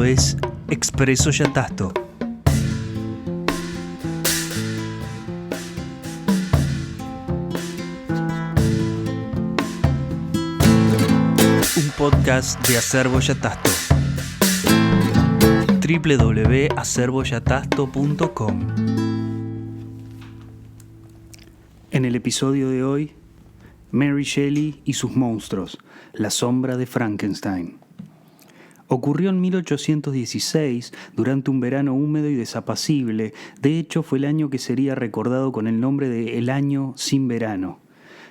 es Expreso Yatasto. Un podcast de Acervo Yatasto. www.acervoyatasto.com. En el episodio de hoy, Mary Shelley y sus monstruos, la sombra de Frankenstein. Ocurrió en 1816, durante un verano húmedo y desapacible. De hecho, fue el año que sería recordado con el nombre de El Año Sin Verano.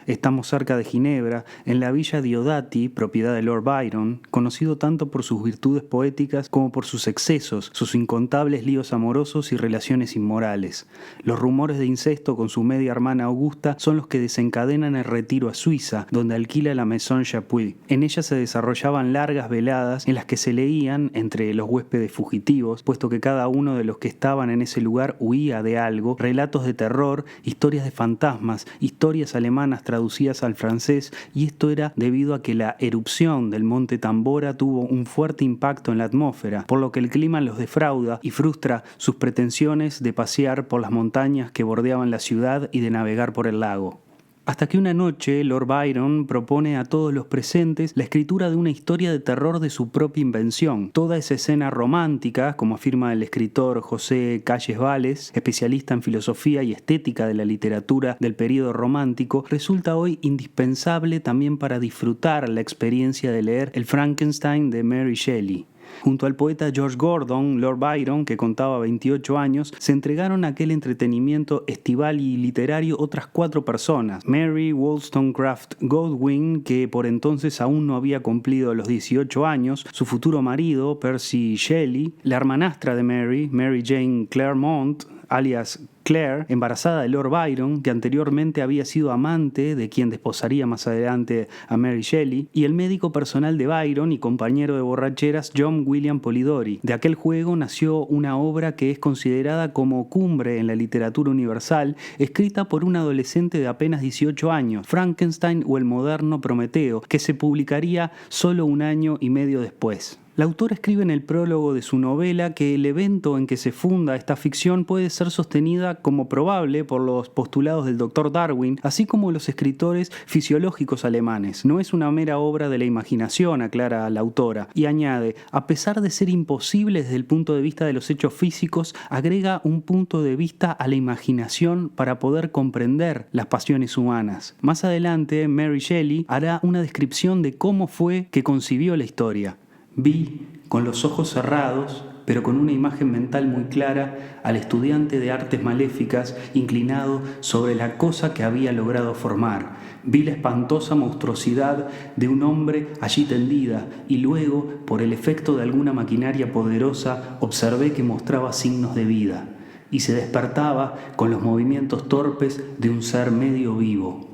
Estamos cerca de Ginebra, en la villa Diodati, propiedad de Lord Byron, conocido tanto por sus virtudes poéticas como por sus excesos, sus incontables líos amorosos y relaciones inmorales. Los rumores de incesto con su media hermana Augusta son los que desencadenan el retiro a Suiza, donde alquila la Maison Chapuis. En ella se desarrollaban largas veladas en las que se leían, entre los huéspedes fugitivos, puesto que cada uno de los que estaban en ese lugar huía de algo, relatos de terror, historias de fantasmas, historias alemanas traducidas al francés, y esto era debido a que la erupción del monte Tambora tuvo un fuerte impacto en la atmósfera, por lo que el clima los defrauda y frustra sus pretensiones de pasear por las montañas que bordeaban la ciudad y de navegar por el lago. Hasta que una noche Lord Byron propone a todos los presentes la escritura de una historia de terror de su propia invención. Toda esa escena romántica, como afirma el escritor José Calles Vales, especialista en filosofía y estética de la literatura del período romántico, resulta hoy indispensable también para disfrutar la experiencia de leer El Frankenstein de Mary Shelley. Junto al poeta George Gordon, Lord Byron, que contaba 28 años, se entregaron a aquel entretenimiento estival y literario otras 4 personas. Mary Wollstonecraft Godwin, que por entonces aún no había cumplido los 18 años, su futuro marido, Percy Shelley, la hermanastra de Mary, Mary Jane Claremont, alias Claire, embarazada de Lord Byron, que anteriormente había sido amante de quien desposaría más adelante a Mary Shelley, y el médico personal de Byron y compañero de borracheras John William Polidori. De aquel juego nació una obra que es considerada como cumbre en la literatura universal, escrita por un adolescente de apenas 18 años, Frankenstein o el moderno Prometeo, que se publicaría solo un año y medio después. La autora escribe en el prólogo de su novela que el evento en que se funda esta ficción puede ser sostenida como probable por los postulados del Dr. Darwin, así como los escritores fisiológicos alemanes. No es una mera obra de la imaginación, aclara la autora, y añade, a pesar de ser imposible desde el punto de vista de los hechos físicos, agrega un punto de vista a la imaginación para poder comprender las pasiones humanas. Más adelante, Mary Shelley hará una descripción de cómo fue que concibió la historia. Vi, con los ojos cerrados, pero con una imagen mental muy clara, al estudiante de artes maléficas inclinado sobre la cosa que había logrado formar. Vi la espantosa monstruosidad de un hombre allí tendida y luego, por el efecto de alguna maquinaria poderosa, observé que mostraba signos de vida y se despertaba con los movimientos torpes de un ser medio vivo.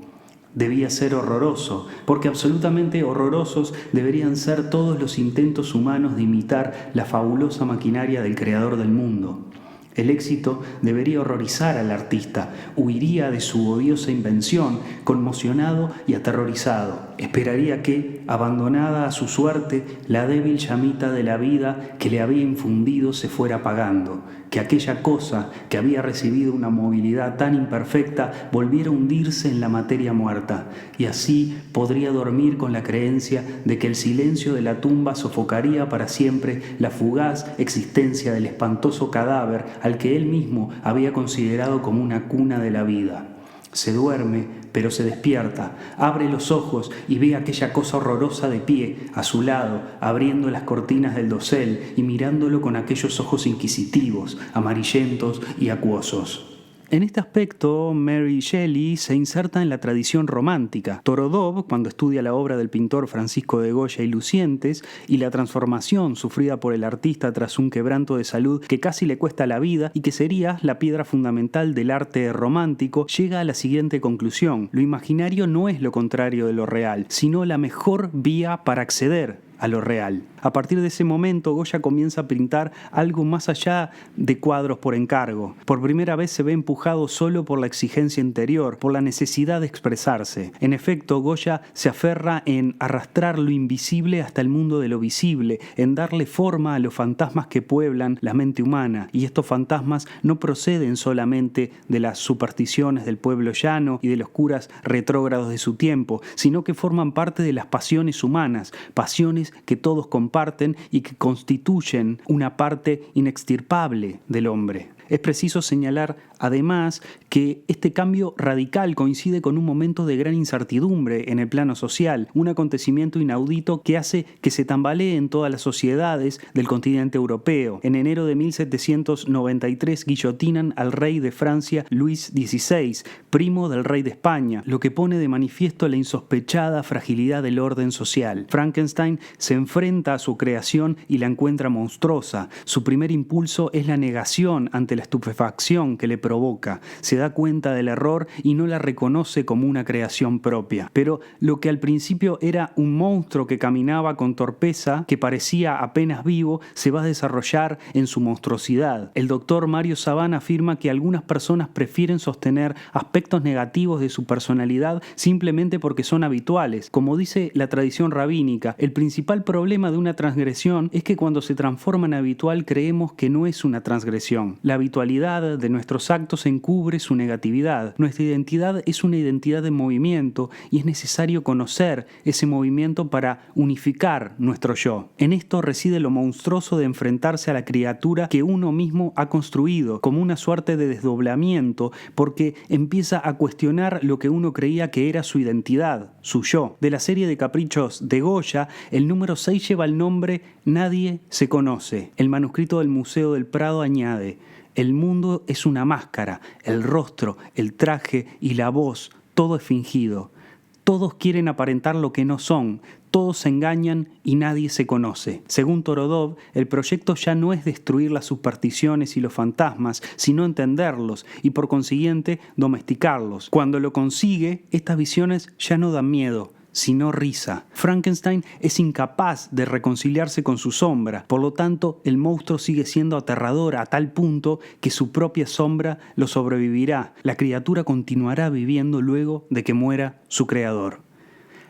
Debía ser horroroso, porque absolutamente horrorosos deberían ser todos los intentos humanos de imitar la fabulosa maquinaria del creador del mundo. El éxito debería horrorizar al artista, huiría de su odiosa invención, conmocionado y aterrorizado. Esperaría que, abandonada a su suerte, la débil llamita de la vida que le había infundido se fuera apagando, que aquella cosa que había recibido una movilidad tan imperfecta volviera a hundirse en la materia muerta, y así podría dormir con la creencia de que el silencio de la tumba sofocaría para siempre la fugaz existencia del espantoso cadáver al que él mismo había considerado como una cuna de la vida. Se duerme, pero se despierta, abre los ojos y ve aquella cosa horrorosa de pie, a su lado, abriendo las cortinas del dosel y mirándolo con aquellos ojos inquisitivos, amarillentos y acuosos. En este aspecto, Mary Shelley se inserta en la tradición romántica. Torodov, cuando estudia la obra del pintor Francisco de Goya y Lucientes, y la transformación sufrida por el artista tras un quebranto de salud que casi le cuesta la vida y que sería la piedra fundamental del arte romántico, llega a la siguiente conclusión: lo imaginario no es lo contrario de lo real, sino la mejor vía para acceder a lo real. A partir de ese momento, Goya comienza a pintar algo más allá de cuadros por encargo. Por primera vez se ve empujado solo por la exigencia interior, por la necesidad de expresarse. En efecto, Goya se aferra en arrastrar lo invisible hasta el mundo de lo visible, en darle forma a los fantasmas que pueblan la mente humana. Y estos fantasmas no proceden solamente de las supersticiones del pueblo llano y de los curas retrógrados de su tiempo, sino que forman parte de las pasiones humanas, pasiones que todos comparten y que constituyen una parte inextirpable del hombre. Es preciso señalar, además, que este cambio radical coincide con un momento de gran incertidumbre en el plano social, un acontecimiento inaudito que hace que se tambaleen todas las sociedades del continente europeo. En enero de 1793 guillotinan al rey de Francia, Luis XVI, primo del rey de España, lo que pone de manifiesto la insospechada fragilidad del orden social. Frankenstein se enfrenta a su creación y la encuentra monstruosa. Su primer impulso es la negación ante la estupefacción que le provoca. Se da cuenta del error y no la reconoce como una creación propia. Pero lo que al principio era un monstruo que caminaba con torpeza, que parecía apenas vivo, se va a desarrollar en su monstruosidad. El doctor Mario Savant afirma que algunas personas prefieren sostener aspectos negativos de su personalidad simplemente porque son habituales. Como dice la tradición rabínica, el principal problema de una transgresión es que cuando se transforma en habitual creemos que no es una transgresión. La habitualidad de nuestros actos encubre su negatividad. Nuestra identidad es una identidad de movimiento y es necesario conocer ese movimiento para unificar nuestro yo. En esto reside lo monstruoso de enfrentarse a la criatura que uno mismo ha construido, como una suerte de desdoblamiento, porque empieza a cuestionar lo que uno creía que era su identidad, su yo. De la serie de caprichos de Goya, el número 6 lleva el nombre Nadie se conoce. El manuscrito del Museo del Prado añade: el mundo es una máscara, el rostro, el traje y la voz, todo es fingido. Todos quieren aparentar lo que no son, todos se engañan y nadie se conoce. Según Torodov, el proyecto ya no es destruir las supersticiones y los fantasmas, sino entenderlos y por consiguiente domesticarlos. Cuando lo consigue, estas visiones ya no dan miedo, sino risa. Frankenstein es incapaz de reconciliarse con su sombra, por lo tanto el monstruo sigue siendo aterrador a tal punto que su propia sombra lo sobrevivirá. La criatura continuará viviendo luego de que muera su creador.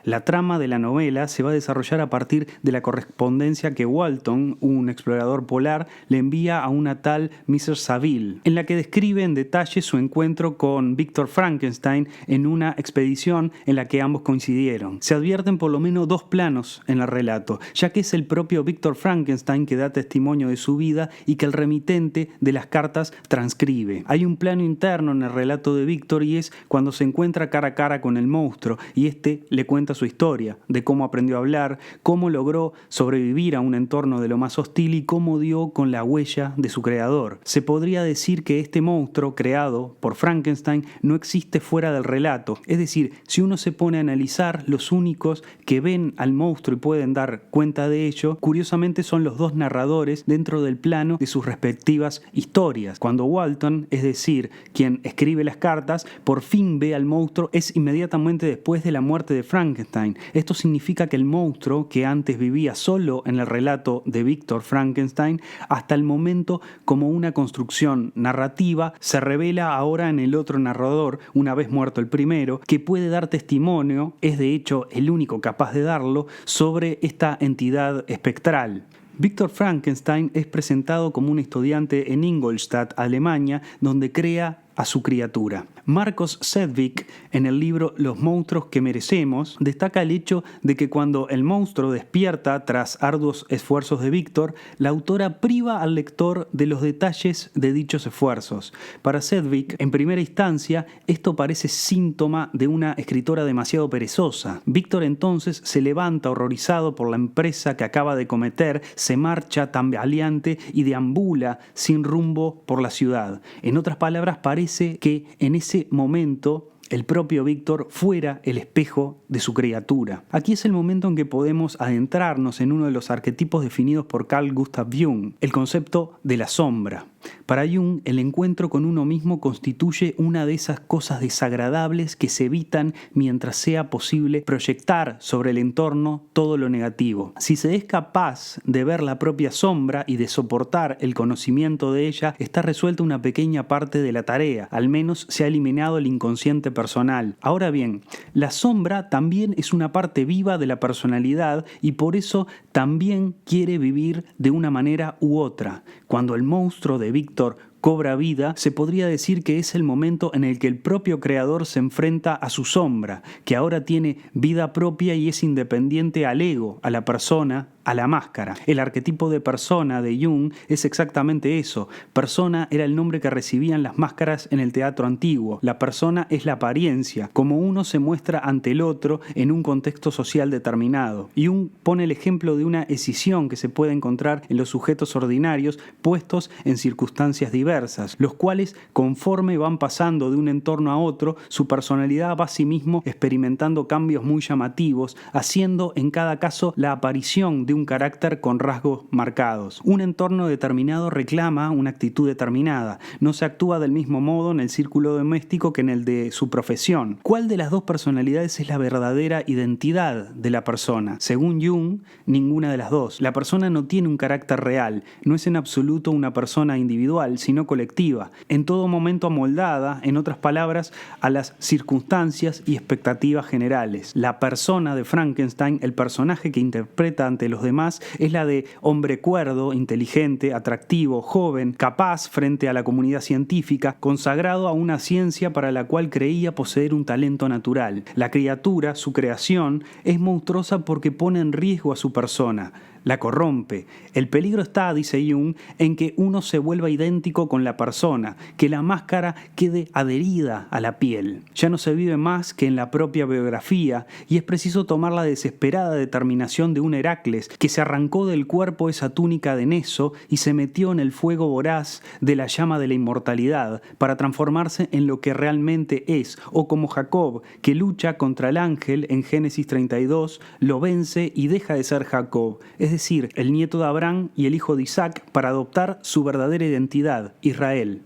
La trama de la novela se va a desarrollar a partir de la correspondencia que Walton, un explorador polar, le envía a una tal Mrs. Saville, en la que describe en detalle su encuentro con Victor Frankenstein en una expedición en la que ambos coincidieron. Se advierten por lo menos dos planos en el relato, ya que es el propio Victor Frankenstein que da testimonio de su vida y que el remitente de las cartas transcribe. Hay un plano interno en el relato de Victor y es cuando se encuentra cara a cara con el monstruo y este le cuenta su historia, de cómo aprendió a hablar, cómo logró sobrevivir a un entorno de lo más hostil y cómo dio con la huella de su creador. Se podría decir que este monstruo creado por Frankenstein no existe fuera del relato, es decir, si uno se pone a analizar, los únicos que ven al monstruo y pueden dar cuenta de ello, curiosamente son los dos narradores dentro del plano de sus respectivas historias. Cuando Walton, es decir, quien escribe las cartas, por fin ve al monstruo, es inmediatamente después de la muerte de Frankenstein. Esto significa que el monstruo, que antes vivía solo en el relato de Victor Frankenstein, hasta el momento como una construcción narrativa, se revela ahora en el otro narrador, una vez muerto el primero, que puede dar testimonio, es de hecho el único capaz de darlo, sobre esta entidad espectral. Victor Frankenstein es presentado como un estudiante en Ingolstadt, Alemania, donde crea a su criatura. Marcos Sedgwick, en el libro Los monstruos que merecemos, destaca el hecho de que cuando el monstruo despierta tras arduos esfuerzos de Victor, la autora priva al lector de los detalles de dichos esfuerzos. Para Sedgwick, en primera instancia, esto parece síntoma de una escritora demasiado perezosa. Victor entonces se levanta horrorizado por la empresa que acaba de cometer, se marcha tambaleante y deambula sin rumbo por la ciudad. En otras palabras, parece que en ese momento el propio Víctor fuera el espejo de su criatura. Aquí es el momento en que podemos adentrarnos en uno de los arquetipos definidos por Carl Gustav Jung, el concepto de la sombra. Para Jung, el encuentro con uno mismo constituye una de esas cosas desagradables que se evitan mientras sea posible proyectar sobre el entorno todo lo negativo. Si se es capaz de ver la propia sombra y de soportar el conocimiento de ella, está resuelta una pequeña parte de la tarea, al menos se ha eliminado el inconsciente personal. Ahora bien, la sombra también es una parte viva de la personalidad y por eso también quiere vivir de una manera u otra. Cuando el monstruo de Víctor cobra vida, se podría decir que es el momento en el que el propio creador se enfrenta a su sombra, que ahora tiene vida propia y es independiente al ego, a la persona, a la máscara. El arquetipo de persona de Jung es exactamente eso. Persona era el nombre que recibían las máscaras en el teatro antiguo. La persona es la apariencia, como uno se muestra ante el otro en un contexto social determinado. Jung pone el ejemplo de una escisión que se puede encontrar en los sujetos ordinarios puestos en circunstancias diversas, los cuales, conforme van pasando de un entorno a otro, su personalidad va a sí mismo experimentando cambios muy llamativos, haciendo en cada caso la aparición de un carácter con rasgos marcados. Un entorno determinado reclama una actitud determinada. No se actúa del mismo modo en el círculo doméstico que en el de su profesión. ¿Cuál de las dos personalidades es la verdadera identidad de la persona? Según Jung, ninguna de las dos. La persona no tiene un carácter real, no es en absoluto una persona individual, sino colectiva, en todo momento amoldada, en otras palabras, a las circunstancias y expectativas generales. La persona de Frankenstein, el personaje que interpreta ante los demás, es la de hombre cuerdo, inteligente, atractivo, joven, capaz frente a la comunidad científica, consagrado a una ciencia para la cual creía poseer un talento natural. La criatura, su creación, es monstruosa porque pone en riesgo a su persona, la corrompe. El peligro está, dice Jung, en que uno se vuelva idéntico con la persona, que la máscara quede adherida a la piel. Ya no se vive más que en la propia biografía y es preciso tomar la desesperada determinación de un Heracles que se arrancó del cuerpo esa túnica de Neso y se metió en el fuego voraz de la llama de la inmortalidad para transformarse en lo que realmente es, o como Jacob, que lucha contra el ángel en Génesis 32, lo vence y deja de ser Jacob, es decir, el nieto de Abraham y el hijo de Isaac, para adoptar su verdadera identidad, Israel.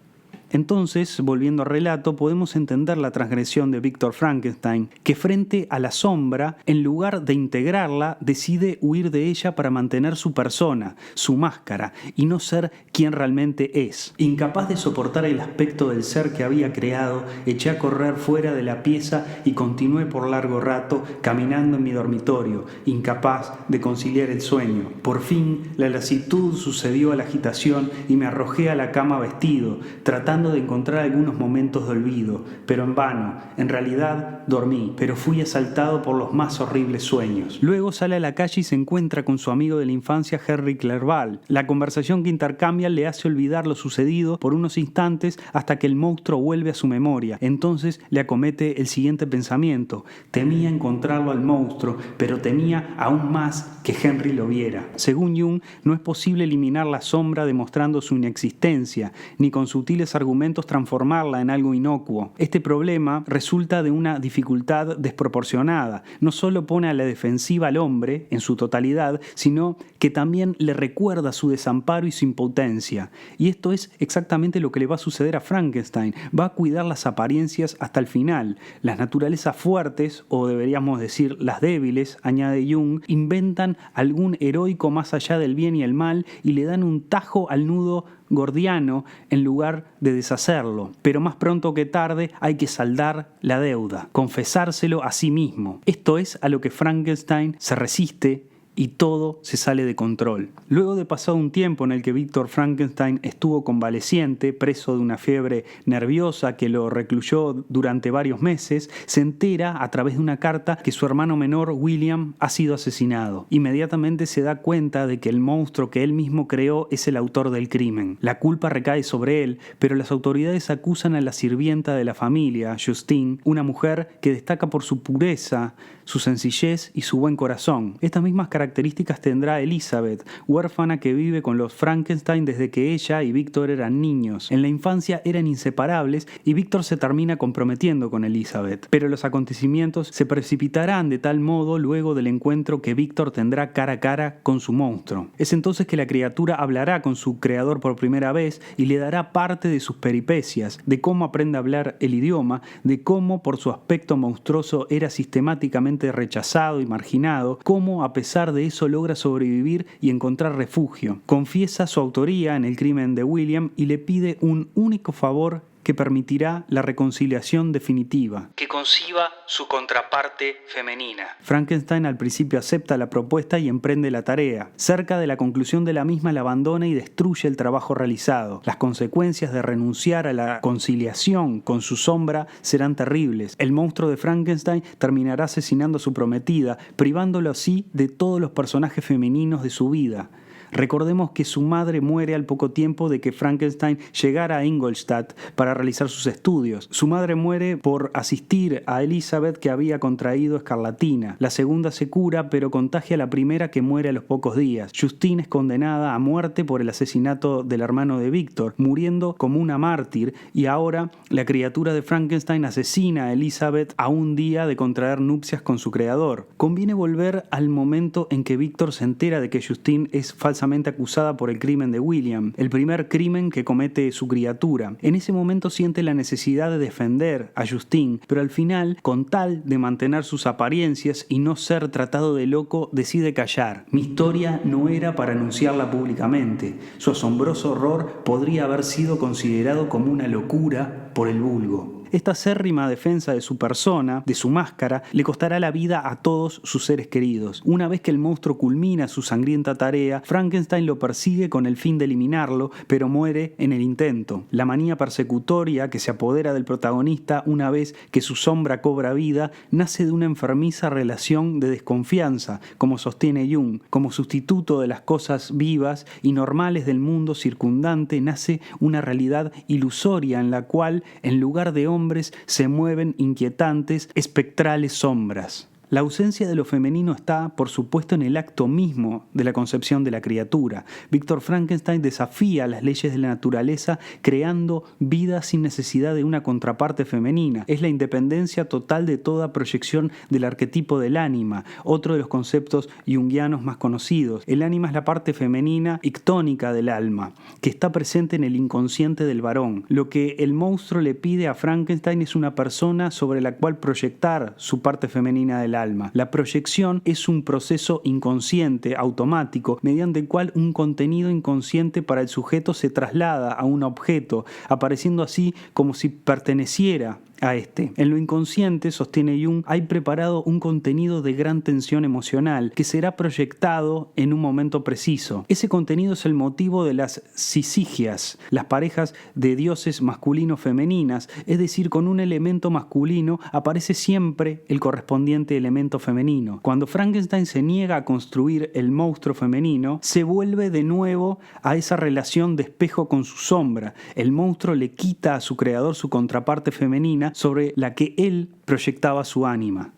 Entonces, volviendo al relato, podemos entender la transgresión de Víctor Frankenstein, que frente a la sombra, en lugar de integrarla, decide huir de ella para mantener su persona, su máscara, y no ser quien realmente es. Incapaz de soportar el aspecto del ser que había creado, eché a correr fuera de la pieza y continué por largo rato caminando en mi dormitorio, incapaz de conciliar el sueño. Por fin, la lasitud sucedió a la agitación y me arrojé a la cama vestido, tratando de encontrar algunos momentos de olvido, pero en vano. En realidad dormí, pero fui asaltado por los más horribles sueños. Luego sale a la calle y se encuentra con su amigo de la infancia, Henry Clerval. La conversación que intercambian le hace olvidar lo sucedido por unos instantes hasta que el monstruo vuelve a su memoria. Entonces le acomete el siguiente pensamiento: temía encontrarlo al monstruo, pero temía aún más que Henry lo viera. Según Jung, no es posible eliminar la sombra demostrando su inexistencia, ni con sutiles argumentos transformarla en algo inocuo. Este problema resulta de una dificultad desproporcionada. No solo pone a la defensiva al hombre en su totalidad, sino que también le recuerda su desamparo y su impotencia. Y esto es exactamente lo que le va a suceder a Frankenstein. Va a cuidar las apariencias hasta el final. Las naturalezas fuertes, o deberíamos decir las débiles, añade Jung, inventan algún heroico más allá del bien y el mal y le dan un tajo al nudo gordiano en lugar de deshacerlo. Pero más pronto que tarde hay que saldar la deuda, confesárselo a sí mismo. Esto es a lo que Frankenstein se resiste y todo se sale de control. Luego de pasado un tiempo en el que Víctor Frankenstein estuvo convaleciente, preso de una fiebre nerviosa que lo recluyó durante varios meses, se entera a través de una carta que su hermano menor, William, ha sido asesinado. Inmediatamente se da cuenta de que el monstruo que él mismo creó es el autor del crimen. La culpa recae sobre él, pero las autoridades acusan a la sirvienta de la familia, Justine, una mujer que destaca por su pureza, su sencillez y su buen corazón. Estas mismas características tendrá Elizabeth, huérfana que vive con los Frankenstein desde que ella y Víctor eran niños. En la infancia eran inseparables y Víctor se termina comprometiendo con Elizabeth. Pero los acontecimientos se precipitarán de tal modo luego del encuentro que Víctor tendrá cara a cara con su monstruo. Es entonces que la criatura hablará con su creador por primera vez y le dará parte de sus peripecias, de cómo aprende a hablar el idioma, de cómo por su aspecto monstruoso era sistemáticamente rechazado y marginado, cómo a pesar de eso logra sobrevivir y encontrar refugio. Confiesa su autoría en el crimen de William y le pide un único favor que permitirá la reconciliación definitiva: que conciba su contraparte femenina. Frankenstein al principio acepta la propuesta y emprende la tarea. Cerca de la conclusión de la misma la abandona y destruye el trabajo realizado. Las consecuencias de renunciar a la conciliación con su sombra serán terribles. El monstruo de Frankenstein terminará asesinando a su prometida, privándolo así de todos los personajes femeninos de su vida. Recordemos que su madre muere al poco tiempo de que Frankenstein llegara a Ingolstadt para realizar sus estudios. Su madre muere por asistir a Elizabeth, que había contraído escarlatina. La segunda se cura, pero contagia a la primera, que muere a los pocos días. Justine es condenada a muerte por el asesinato del hermano de Víctor, muriendo como una mártir, y ahora la criatura de Frankenstein asesina a Elizabeth a un día de contraer nupcias con su creador. Conviene volver al momento en que Víctor se entera de que Justine es falsamente acusada por el crimen de William, el primer crimen que comete su criatura. En ese momento siente la necesidad de defender a Justine, pero al final, con tal de mantener sus apariencias y no ser tratado de loco, decide callar. Mi historia no era para anunciarla públicamente. Su asombroso horror podría haber sido considerado como una locura por el vulgo. Esta acérrima defensa de su persona, de su máscara, le costará la vida a todos sus seres queridos. Una vez que el monstruo culmina su sangrienta tarea, Frankenstein lo persigue con el fin de eliminarlo, pero muere en el intento. La manía persecutoria que se apodera del protagonista una vez que su sombra cobra vida nace de una enfermiza relación de desconfianza, como sostiene Jung. Como sustituto de las cosas vivas y normales del mundo circundante nace una realidad ilusoria en la cual, en lugar de hombres, se mueven inquietantes, espectrales sombras. La ausencia de lo femenino está, por supuesto, en el acto mismo de la concepción de la criatura. Víctor Frankenstein desafía las leyes de la naturaleza creando vida sin necesidad de una contraparte femenina. Es la independencia total de toda proyección del arquetipo del ánima, otro de los conceptos junguianos más conocidos. El ánima es la parte femenina ictónica del alma, que está presente en el inconsciente del varón. Lo que el monstruo le pide a Frankenstein es una persona sobre la cual proyectar su parte femenina del alma. La proyección es un proceso inconsciente, automático, mediante el cual un contenido inconsciente para el sujeto se traslada a un objeto, apareciendo así como si perteneciera a este. En lo inconsciente, sostiene Jung, hay preparado un contenido de gran tensión emocional que será proyectado en un momento preciso. Ese contenido es el motivo de las sisigias, las parejas de dioses masculino-femeninas, es decir, con un elemento masculino aparece siempre el correspondiente elemento femenino. Cuando Frankenstein se niega a construir el monstruo femenino, se vuelve de nuevo a esa relación de espejo con su sombra. El monstruo le quita a su creador su contraparte femenina sobre la que él proyectaba su ánima.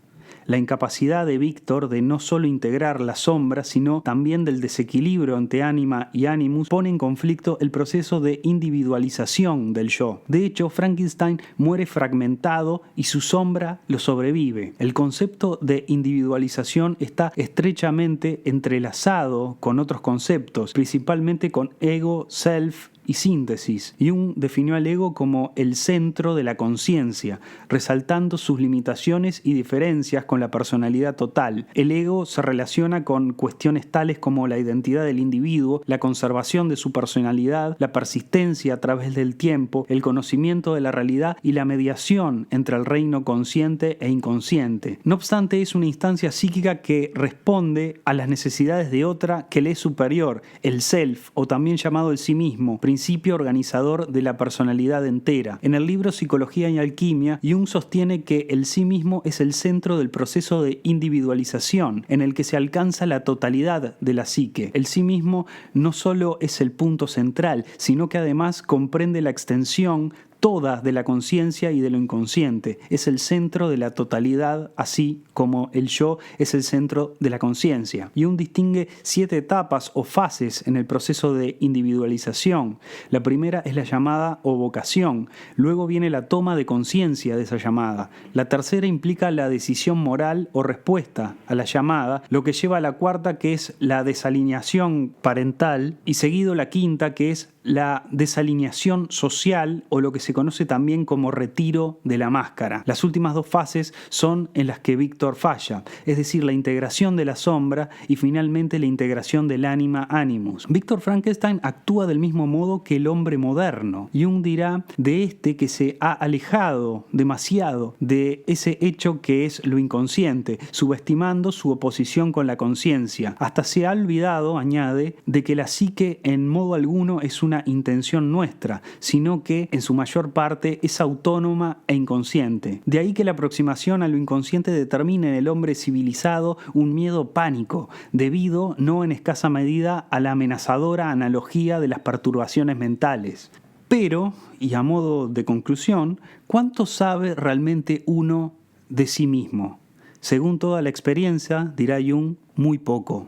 La incapacidad de Víctor de no solo integrar la sombra, sino también del desequilibrio entre ánima y animus, pone en conflicto el proceso de individualización del yo. De hecho, Frankenstein muere fragmentado y su sombra lo sobrevive. El concepto de individualización está estrechamente entrelazado con otros conceptos, principalmente con ego, self y síntesis. Jung definió al ego como el centro de la conciencia, resaltando sus limitaciones y diferencias con la personalidad total. El ego se relaciona con cuestiones tales como la identidad del individuo, la conservación de su personalidad, la persistencia a través del tiempo, el conocimiento de la realidad y la mediación entre el reino consciente e inconsciente. No obstante, es una instancia psíquica que responde a las necesidades de otra que le es superior, el self, o también llamado el sí mismo, principio organizador de la personalidad entera. En el libro Psicología y Alquimia, Jung sostiene que el sí mismo es el centro del proceso de individualización, en el que se alcanza la totalidad de la psique. El sí mismo no solo es el punto central, sino que además comprende la extensión toda de la conciencia y de lo inconsciente. Es el centro de la totalidad, así como el yo es el centro de la conciencia. Jung distingue 7 etapas o fases en el proceso de individualización. La primera es la llamada o vocación. Luego viene la toma de conciencia de esa llamada. La tercera implica la decisión moral o respuesta a la llamada, lo que lleva a la cuarta, que es la desalineación parental, y seguido la quinta, que es la desalineación social, o lo que se conoce también como retiro de la máscara. Las últimas 2 fases son en las que Víctor falla, es decir, la integración de la sombra y finalmente la integración del ánima animus. Víctor Frankenstein actúa del mismo modo que el hombre moderno. Jung dirá de este que se ha alejado demasiado de ese hecho que es lo inconsciente, subestimando su oposición con la conciencia. Hasta se ha olvidado, añade, de que la psique en modo alguno es una intención nuestra, sino que en su mayor parte es autónoma e inconsciente. De ahí que la aproximación a lo inconsciente determine en el hombre civilizado un miedo pánico, debido no en escasa medida a la amenazadora analogía de las perturbaciones mentales. Pero, y a modo de conclusión, ¿cuánto sabe realmente uno de sí mismo? Según toda la experiencia, dirá Jung, muy poco.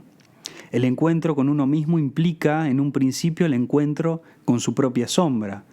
El encuentro con uno mismo implica, en un principio, el encuentro con su propia sombra.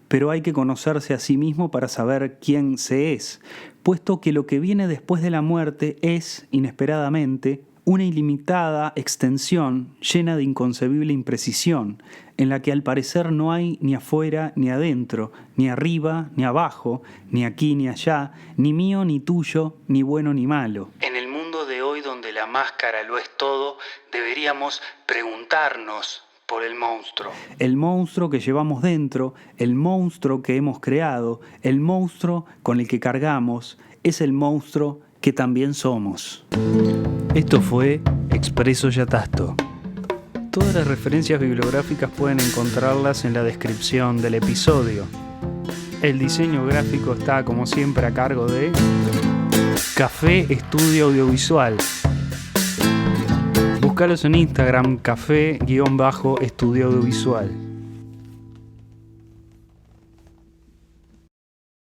Pero hay que conocerse a sí mismo para saber quién se es, puesto que lo que viene después de la muerte es, inesperadamente, una ilimitada extensión llena de inconcebible imprecisión, en la que al parecer no hay ni afuera ni adentro, ni arriba ni abajo, ni aquí ni allá, ni mío ni tuyo, ni bueno ni malo. En el mundo de hoy, donde la máscara lo es todo, deberíamos preguntarnos por el monstruo. El monstruo que llevamos dentro, el monstruo que hemos creado, el monstruo con el que cargamos, es el monstruo que también somos. Esto fue Expreso Yatasto. Todas las referencias bibliográficas pueden encontrarlas en la descripción del episodio. El diseño gráfico está, como siempre, a cargo de Café Estudio Audiovisual. Búscalos en Instagram, café-estudio audiovisual.